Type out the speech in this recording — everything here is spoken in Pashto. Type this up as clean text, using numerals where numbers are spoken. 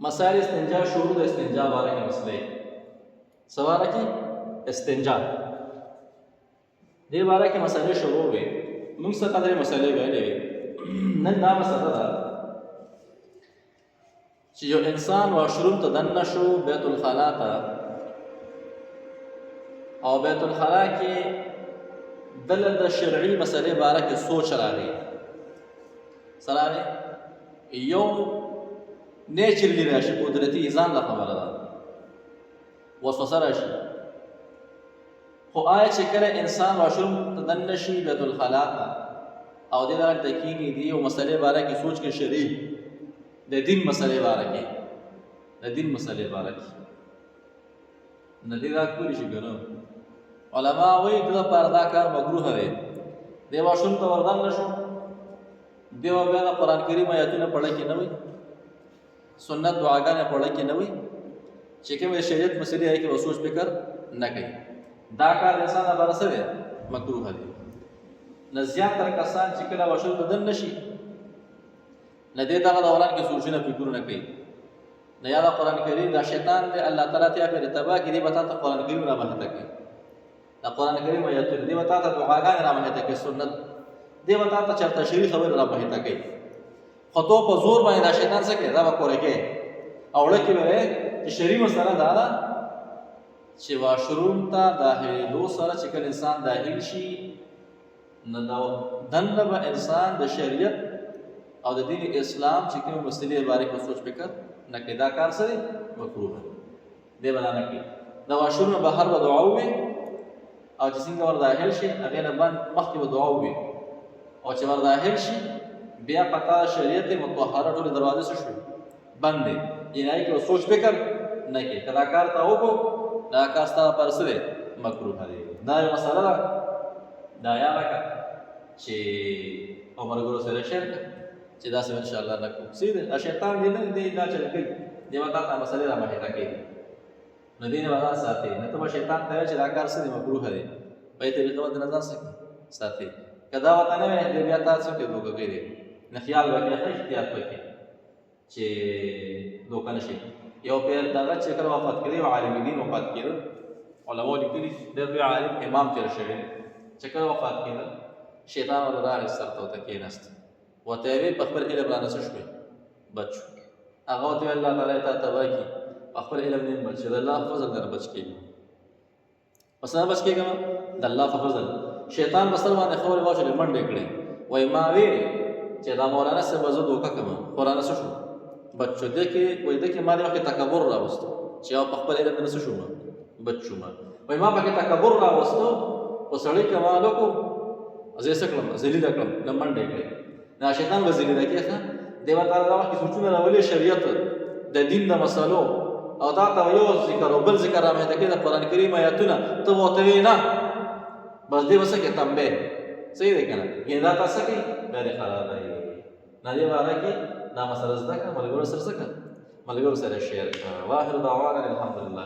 مسائل استنجا شروع د استنجا باره کې مسئلې څه باره کې استنجا دې باره کې مسئلې شروع وي موږ څه قدرې مسئلې ویلې وي نن دا مسله ده چې یو انسان واشروم ته دننه شو بیت الخلا ته او بیت الخلا کې دله د شرعي مسئلې باره کې سوچ راغی سره یو نیچرلی راشي قدرتي ځان له خبره ده وسوسه راشي خو آیا چې کله انسان واشروم ته دننه شي بیت الخلا ته او دې لپاره د کینی دی او مسئلې باره کې سوچ کې شرعي د دین مسئلې باره کې ندی دا کولی شي کنه علما وایي د پردا کار مکروه دی دی واشروم ته وردان نشو دی بیا د قران کریم آیاتونه پڑھه کې نه وي سنت دعاګانې پڑھه کې نه وي چې کوم شریعت مسلې هي کې وسوس فکر نه کوي دا کار انسان لپاره څه دی مکروه دی نه زیاتره کسان چې کله واشروم ته دن نشي نه دې دغه دوران کې سوچونه فکرونه کوي نه یا د قران کریم دا شیطان دی الله تعالی ته په تبا کې دی وتا ته قران کریم را مهته کوي دا قران کریم آیاتونه دی وتا ته دعاګانې را مهته کوي سنت دی وتا ته چرته شری خبر را مهته کوي خطو په زور باندې دا شیطان څه کوي دا به کورې کوي او لکه به چې شری مسله دا ده چې واشروم ته داخلو سره چې کله انسان داخل شي نه دا دنه به انسان د شریعت او د دین اسلام چې کوم مسلې باره کې سوچ فکر نه کوي دا کار سره مکروه دی بنا نه کوي دا واشروم بهر به دعا وي او چې څنګه ور داخل شي هغه نه باندې مخکې به دعا وي او چې ور داخل شي بیا پتا شریعت مطهره ټول دروازې څه شو بند دي یعنی کې سوچ فکر نه کوي کدا کار ته وګو دا کار ستاسو پر سره مکروه دی دا یو مسله ده دا یا راکا چې عمر ګورو سره شرک چې دا سم ان شاء الله نکو سیده شیطان دې نه دی دا چل کوي دی وتا ته مسله را مهته کوي نو دې نه ودا ساتي نه ته شیطان ته چې دا کار سره مکروه دی په دې طریقه باندې نظر ساتي کدا وته نه دې بیا تاسو ته دوکه کوي نه خیال وکړئ احتیاط وکړئ چې دوکه نشي یو پیر دغه چې کله وفات کړي او عالم دین وفات کړي علماء لیکلي د عالم امام تیر شوی چې کله وفات کړي شیطان ور راغی سره ته کېناست وته وی په خپل علم باندې شوی بچو هغه ته الله تعالی ته تبا کی خپل علم نه بچ د الله فضل در بچ کېږي پس نه بچ کېږي د الله فضل شیطان بسل باندې خبره واچلې منډه کړې وای ما وی چې دا مولانا سے بزو دوکا کما قران سره شو بچو دې کې وای دې کې ما دې وخت تکبر راوستو چې او خپل علم نه شو بچو ما وای ما پکې تکبر راوستو او سړی کمالو کو ازې سکلم ذلیل کړم د منډه کړې دا شیطان وزلیل کېخه دیو تعالی دا وخت سوچونه راولې شریعت د دین د مسالو او دا ته یو ذکر او بل ذکر راځي د قران کریم آیاتونه ته وته نه بس دې وسکه تمبه صحیح ده کنه یی دا تاسو کې دا خراب دی نه دی واره کې دا مسله زده کړه ملګرو سره شیر واخر دعوانا الحمدلله